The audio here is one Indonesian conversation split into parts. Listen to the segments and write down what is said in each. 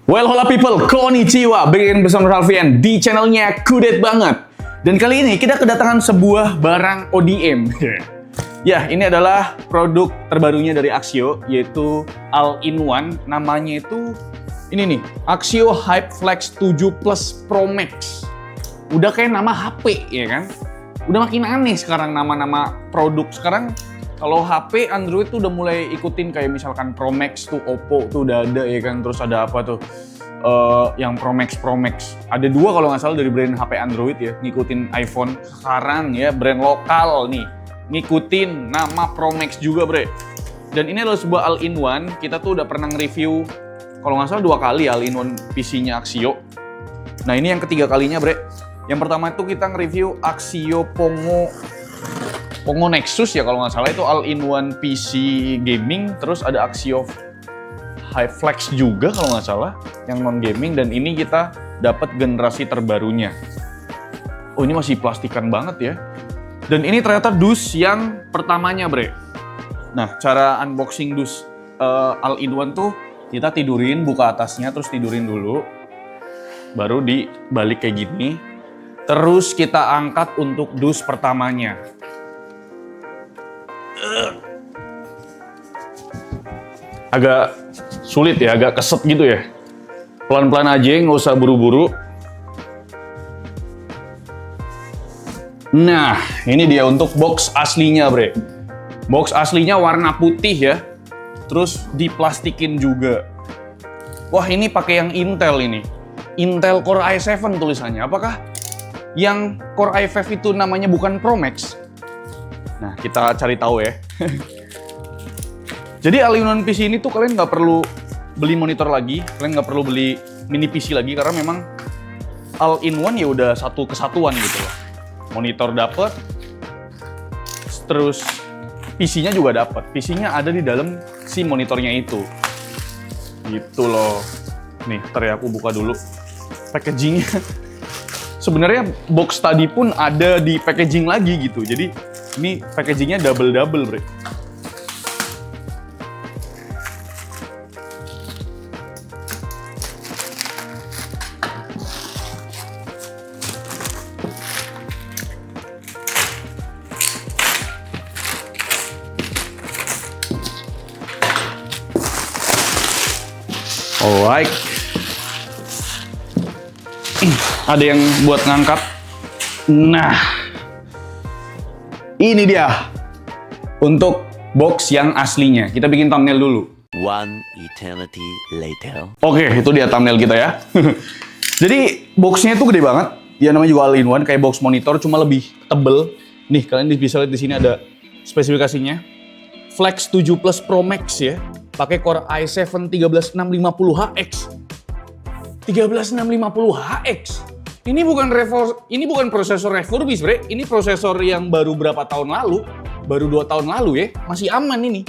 Well, hola people, konnichiwa, bikin bersama Ralfian di channelnya Kudet Banget. Dan kali ini kita kedatangan sebuah barang ODM. Ya, ini adalah produk terbarunya dari Axio, yaitu All-in-One. Namanya itu, ini nih, Axio HyperFlex 7 Plus Pro Max. Udah kayak nama HP, ya kan? Udah makin aneh sekarang nama-nama produk. Sekarang kalau HP Android tuh udah mulai ikutin kayak misalkan Pro Max tuh Oppo tuh udah ada ya kan, terus ada apa tuh yang Pro Max. Ada dua kalau nggak salah dari brand HP Android ya, ngikutin iPhone. Sekarang ya brand lokal nih ngikutin nama Pro Max juga bre. Dan ini adalah sebuah all-in-one. Kita tuh udah pernah nge-review kalau nggak salah 2 kali all-in-one PC-nya Axio. Nah ini yang ketiga kalinya bre. Yang pertama itu kita nge-review Axio Pongo Nexus ya kalau nggak salah, itu all-in-one PC gaming. Terus ada Axio HyperFlex juga kalau nggak salah, yang non-gaming. Dan ini kita dapat generasi terbarunya. Oh ini masih plastikan banget ya. Dan ini ternyata dus yang pertamanya bre. Nah cara unboxing dus all-in-one tuh kita tidurin, buka atasnya terus tidurin dulu. Baru dibalik kayak gini. Terus kita angkat untuk dus pertamanya. Agak sulit ya, agak keset gitu ya. Pelan-pelan aja, nggak usah buru-buru. Nah, ini dia untuk box aslinya, bre. Box aslinya warna putih ya. Terus diplastikin juga. Wah, ini pakai yang Intel ini. Intel Core i7 tulisannya. Apakah yang Core i5 itu namanya bukan Pro Max? Nah, kita cari tahu ya. Jadi all-in-one PC ini tuh kalian nggak perlu beli monitor lagi, kalian nggak perlu beli mini PC lagi, karena memang all-in-one ya udah satu kesatuan gitu loh. Monitor dapet, terus PC-nya juga dapet. PC-nya ada di dalam si monitornya itu. Gitu loh. Nih, ntar ya aku buka dulu packaging-nya. Sebenarnya box tadi pun ada di packaging lagi gitu. Jadi ini packaging-nya double-double, bre. Alright. Ada yang buat ngangkat. Nah, ini dia untuk box yang aslinya. Kita bikin thumbnail dulu. One eternity later. Oke, itu dia thumbnail kita ya. Jadi boxnya itu gede banget. Ya namanya juga all-in-one, kayak box monitor cuma lebih tebel. Nih kalian bisa lihat di sini ada spesifikasinya. Flex 7 Plus Pro Max ya. Pakai Core i7 13650HX. 13650HX. Ini bukan prosesor refurbished, bre. Ini prosesor yang baru berapa tahun lalu, baru 2 tahun lalu ya. Masih aman ini.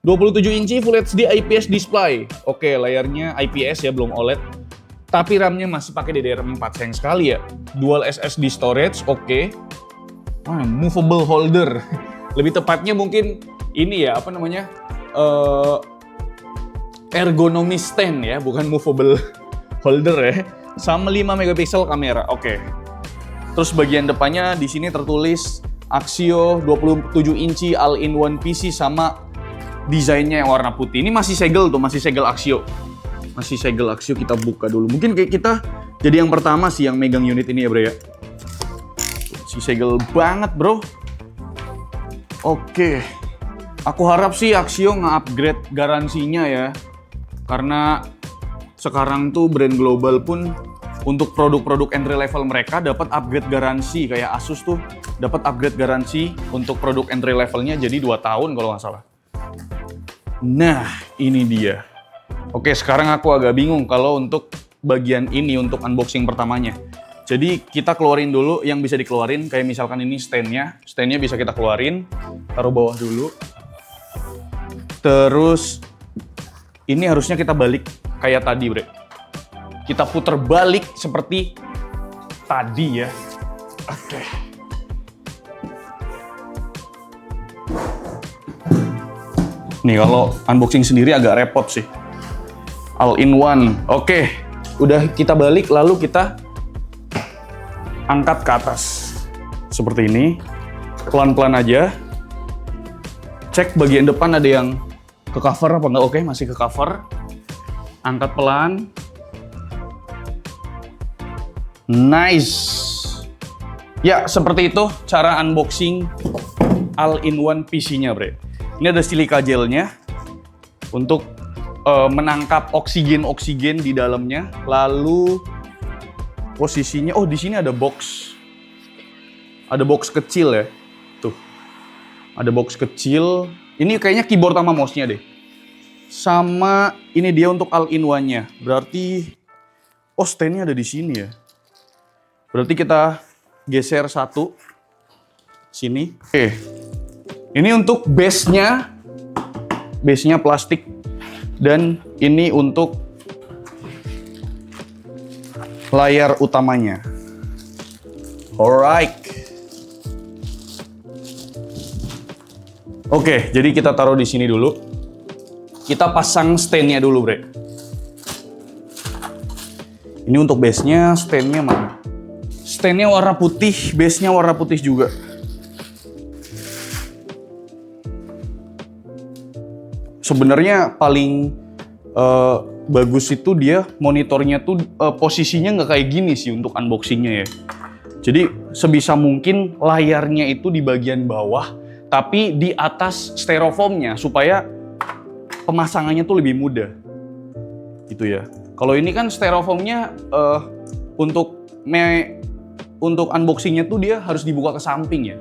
27 inci Full HD IPS display. Oke, layarnya IPS ya, belum OLED. Tapi RAM-nya masih pakai DDR4, sayang sekali ya. Dual SSD storage, oke. Movable holder. Lebih tepatnya mungkin ini ya, apa namanya? Ergonomi stand ya, bukan movable holder ya. Sama 5 megapiksel kamera. Oke. Terus bagian depannya di sini tertulis Axio 27 inci all-in-one PC sama desainnya yang warna putih. Ini masih segel tuh, masih segel Axio. Masih segel Axio, kita buka dulu. Mungkin kayak kita jadi yang pertama sih yang megang unit ini ya, bro ya. Masih segel banget, bro. Oke. Aku harap sih Axio nge-upgrade garansinya ya. Karena sekarang tuh brand global pun untuk produk-produk entry level mereka dapat upgrade garansi. Kayak Asus tuh dapat upgrade garansi untuk produk entry levelnya jadi 2 tahun kalau nggak salah. Nah, ini dia. Oke, sekarang aku agak bingung kalau untuk bagian ini untuk unboxing pertamanya. Jadi kita keluarin dulu yang bisa dikeluarin. Kayak misalkan ini stand-nya. Stand-nya bisa kita keluarin. Taruh bawah dulu. Terus ini harusnya kita balik kayak tadi, bre. Kita puter balik seperti tadi ya. Oke. Nih kalau unboxing sendiri agak repot sih. All-in-one. Oke, udah kita balik lalu kita angkat ke atas. Seperti ini. Pelan-pelan aja. Cek bagian depan ada yang ke cover apa enggak. Oke, masih ke cover. Angkat pelan. Nice. Ya, seperti itu cara unboxing all-in-one PC-nya, Bre. Ini ada silika gelnya untuk menangkap oksigen di dalamnya. Lalu posisinya, oh di sini ada box. Ada box kecil ya. Tuh. Ada box kecil. Ini kayaknya keyboard sama mouse-nya deh. Sama ini dia untuk all-in-one-nya. Berarti stand-nya ada di sini ya. Berarti kita geser satu sini. Oke. Ini untuk base-nya. Base-nya plastik. Dan ini untuk layar utamanya. Alright. Oke, jadi kita taruh di sini dulu. Kita pasang stand-nya dulu, Bre. Ini untuk base-nya, stand-nya mana? Stand-nya warna putih, base-nya warna putih juga. Sebenarnya paling bagus itu dia monitornya tuh posisinya nggak kayak gini sih untuk unboxingnya ya. Jadi sebisa mungkin layarnya itu di bagian bawah, tapi di atas styrofoamnya supaya pemasangannya tuh lebih mudah. Gitu ya. Kalau ini kan styrofoamnya untuk unboxingnya tuh dia harus dibuka ke samping ya.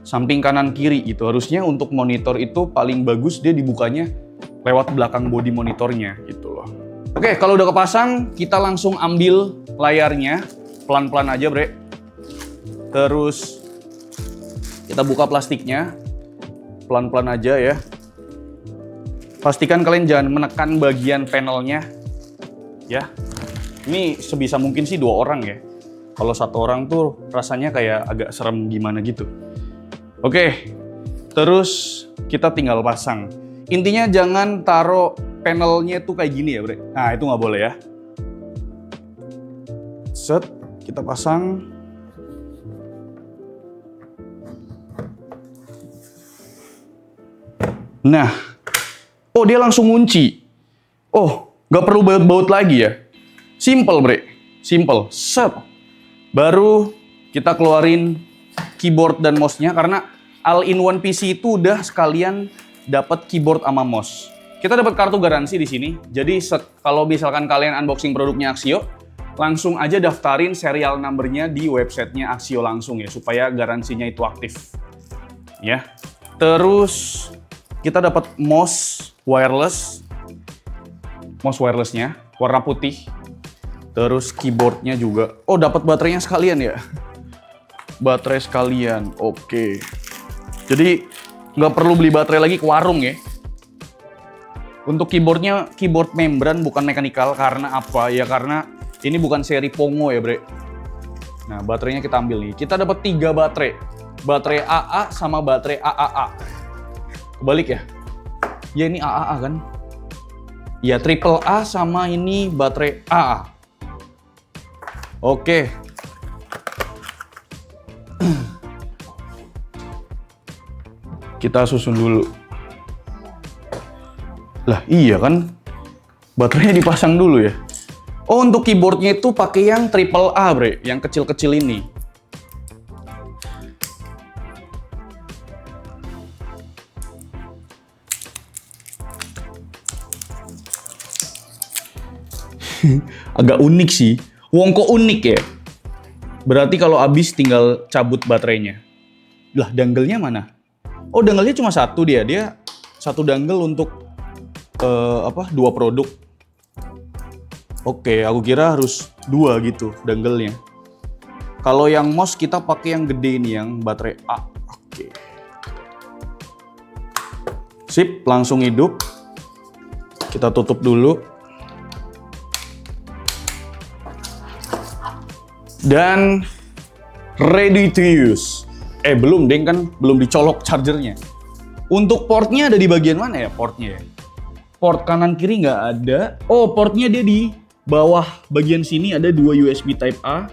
Samping kanan kiri gitu. Harusnya untuk monitor itu paling bagus dia dibukanya lewat belakang bodi monitornya gitu loh. Oke, kalau udah kepasang, kita langsung ambil layarnya. Pelan-pelan aja, Bre. Terus kita buka plastiknya. Pelan-pelan aja ya. Pastikan kalian jangan menekan bagian panelnya. Ya. Ini sebisa mungkin sih 2 orang ya. Kalau 1 orang tuh rasanya kayak agak serem gimana gitu. Oke. Terus kita tinggal pasang. Intinya jangan taruh panelnya tuh kayak gini ya, Bre. Nah, itu nggak boleh ya. Set, kita pasang. Nah, oh dia langsung ngunci. Oh, nggak perlu baut-baut lagi ya. Simple, Bre. Simple. Set. Baru kita keluarin keyboard dan mouse-nya karena all-in-one PC itu udah sekalian dapat keyboard sama mouse. Kita dapat kartu garansi di sini. Jadi kalau misalkan kalian unboxing produknya Axio, langsung aja daftarin serial number-nya di websitenya Axio langsung ya, supaya garansinya itu aktif. Ya. Terus kita dapat mouse wireless-nya warna putih. Terus keyboard-nya juga. Oh, dapat baterainya sekalian ya. Baterai sekalian. Oke. Jadi nggak perlu beli baterai lagi ke warung ya. Untuk keyboardnya, keyboard membran bukan mekanikal. Karena apa? Ya karena ini bukan seri Pongo ya, Bre. Nah, baterainya kita ambil nih. Kita dapat 3 baterai. Baterai AA sama baterai AAA. Kebalik ya? Ya ini AAA kan? Ya triple A sama ini baterai AA. Oke. Kita susun dulu. Lah iya kan, baterainya dipasang dulu ya. Oh, untuk keyboardnya itu pakai yang triple A, Bre, yang kecil-kecil ini. Agak unik sih. Wongko unik ya. Berarti kalau habis tinggal cabut baterainya. Lah, dangle-nya mana? Oh, dangle-nya cuma 1 dia. Dia 1 dangle untuk 2 produk. Oke, aku kira harus 2 gitu dangle-nya. Kalau yang mouse kita pakai yang gede ini, yang baterai A. Oke. Sip, langsung hidup. Kita tutup dulu. Dan ready to use. Belum, Deng, kan belum dicolok chargernya. Untuk portnya ada di bagian mana ya portnya ya? Port kanan kiri nggak ada. Oh, portnya dia di bawah bagian sini ada 2 USB Type A,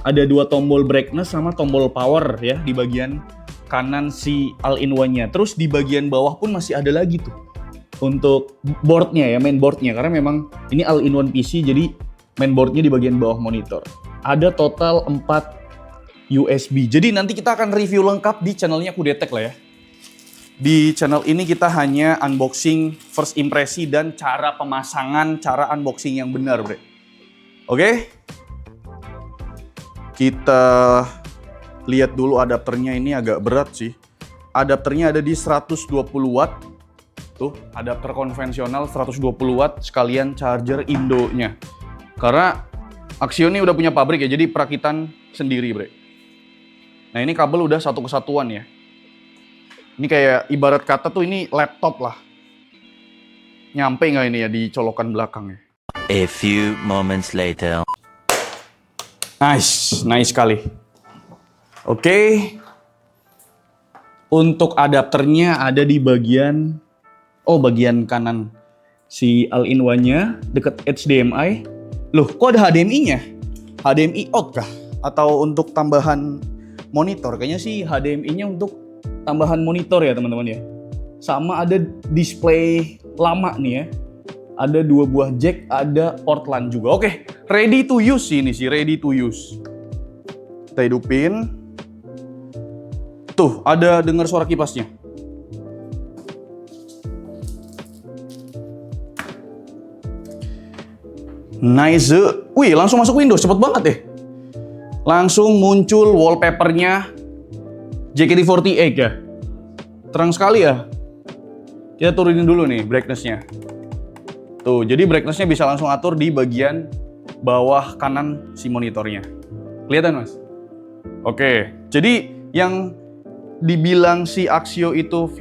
ada 2 tombol brightness sama tombol power ya di bagian kanan si all-in-one-nya. Terus di bagian bawah pun masih ada lagi tuh untuk boardnya ya, mainboardnya, karena memang ini all-in-one PC jadi mainboardnya di bagian bawah monitor. Ada total 4 USB. Jadi nanti kita akan review lengkap di channelnya Kudetek lah ya. Di channel ini kita hanya unboxing first impresi dan cara pemasangan, cara unboxing yang benar, Bre. Oke? Kita lihat dulu adapternya, ini agak berat sih. Adapternya ada di 120 watt. Tuh, adapter konvensional 120 watt sekalian charger Indo-nya. Karena Axio ini udah punya pabrik ya, jadi perakitan sendiri, Bre. Nah, ini kabel udah satu kesatuan ya. Ini kayak ibarat kata tuh ini laptop lah. Nyampe nggak ini ya di colokan belakangnya? A few moments later. Nice sekali. Oke. Untuk adapternya ada di bagian kanan si all-in-one-nya deket HDMI. Loh, kok ada HDMI-nya? HDMI out kah? Atau untuk tambahan monitor? Kayaknya sih HDMI-nya untuk tambahan monitor ya teman-teman ya. Sama ada display lama nih ya. Ada 2 buah jack, ada port LAN juga. Oke, ready to use sih ini sih, ready to use. Kita hidupin. Tuh, ada dengar suara kipasnya. Nice. Wih, langsung masuk Windows, cepet banget deh. Langsung muncul wallpapernya JKT48 ya. Terang sekali ya. Kita turunin dulu nih brightness-nya. Tuh, jadi brightness-nya bisa langsung atur di bagian bawah kanan si monitornya. Kelihatan, Mas? Oke, jadi yang dibilang si Axio itu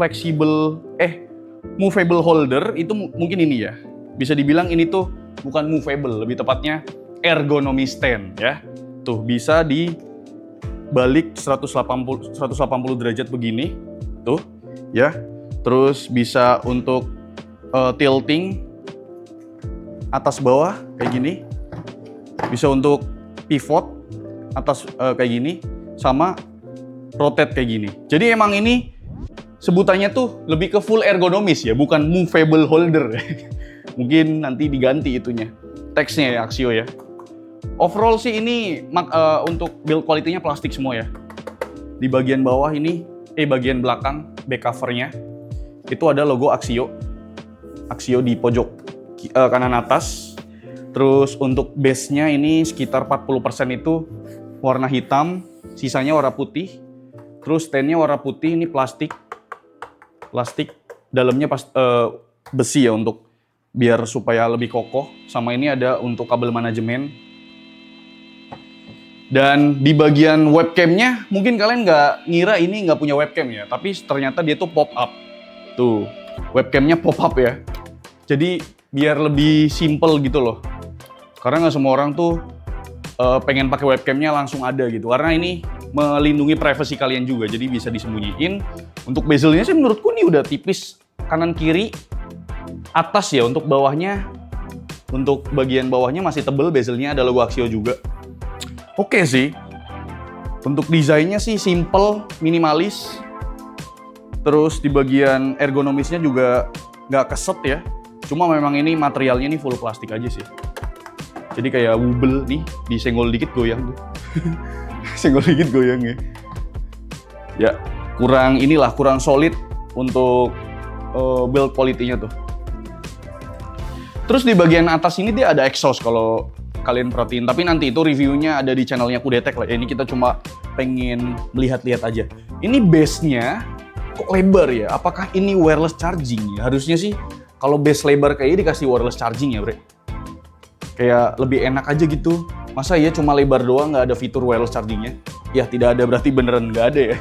movable holder itu mungkin ini ya. Bisa dibilang ini tuh bukan movable, lebih tepatnya ergonomy stand ya. Tuh, bisa di balik 180 derajat begini tuh ya, terus bisa untuk tilting atas bawah kayak gini, bisa untuk pivot atas kayak gini, sama rotate kayak gini. Jadi emang ini sebutannya tuh lebih ke full ergonomis ya, bukan movable holder. Mungkin nanti diganti itunya teksnya ya, Axio ya. Overall sih ini untuk build quality-nya plastik semua ya. Di bagian bawah ini, bagian belakang back cover-nya itu ada logo Axio. Axio di pojok kanan atas. Terus untuk base-nya ini sekitar 40% itu warna hitam, sisanya warna putih. Terus stand-nya warna putih, ini plastik. Plastik, dalamnya besi ya untuk biar supaya lebih kokoh. Sama ini ada untuk kabel manajemen. Dan di bagian webcamnya, mungkin kalian nggak ngira ini nggak punya webcam ya, tapi ternyata dia tuh pop up. Tuh, webcamnya pop up ya. Jadi biar lebih simple gitu loh. Karena nggak semua orang tuh pengen pakai webcamnya langsung ada gitu. Karena ini melindungi privasi kalian juga, jadi bisa disembunyiin. Untuk bezelnya sih menurutku ini udah tipis, kanan kiri, atas ya. Untuk bawahnya, untuk bagian bawahnya masih tebel, bezelnya ada logo Axio juga. Oke sih, untuk desainnya sih simple, minimalis. Terus di bagian ergonomisnya juga nggak keset ya. Cuma memang ini materialnya nih full plastik aja sih. Jadi kayak wobble nih, disenggol dikit goyang tuh. Senggol dikit goyang ya. Ya, kurang solid untuk build quality-nya tuh. Terus di bagian atas ini dia ada exhaust kalau kalian perhatiin, tapi nanti itu reviewnya ada di channelnya Kudetek lah. Ini kita cuma pengen melihat-lihat aja. Ini base-nya kok lebar ya? Apakah ini wireless charging ya? Harusnya sih kalau base lebar kayak ini dikasih wireless charging ya, Bre. Kayak lebih enak aja gitu. Masa ya cuma lebar doang nggak ada fitur wireless chargingnya? Ya tidak ada, berarti beneran nggak ada ya.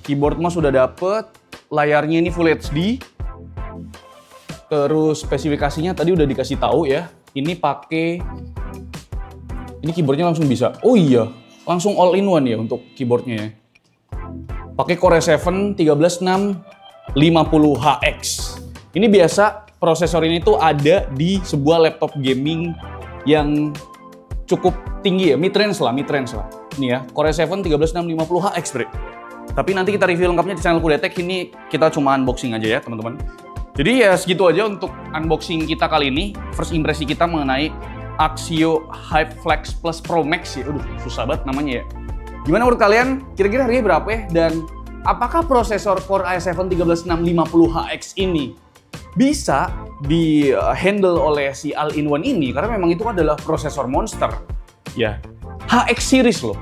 Keyboard mah sudah dapet, layarnya ini Full HD. Terus spesifikasinya tadi udah dikasih tahu ya. Ini keyboardnya langsung bisa. Oh iya, langsung all in one ya untuk keyboardnya ya. Pakai Core i7 13650HX. Ini biasa prosesor ini tuh ada di sebuah laptop gaming yang cukup tinggi ya, mid-range lah. Ini ya, Core i7 13650HX, bre. Tapi nanti kita review lengkapnya di channel Kudetek. Ini kita cuma unboxing aja ya, teman-teman. Jadi ya segitu aja untuk unboxing kita kali ini. First impresi kita mengenai Axio HyperFlex Plus Pro Max ya. Susah banget namanya ya. Gimana menurut kalian? Kira-kira harganya berapa ya? Dan apakah prosesor Core i7 13650HX ini bisa di-handle oleh si All-in-One ini? Karena memang itu adalah prosesor monster. Ya, HX series loh.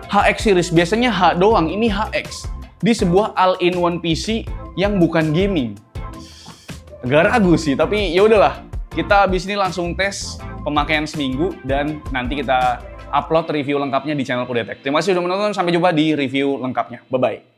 HX series, biasanya H doang, ini HX. Di sebuah All-in-One PC yang bukan gaming. Agak ragu sih, tapi ya udahlah. Kita abis ini langsung tes pemakaian seminggu dan nanti kita upload review lengkapnya di channel Kudetek. Terima kasih sudah menonton, sampai jumpa di review lengkapnya. Bye-bye.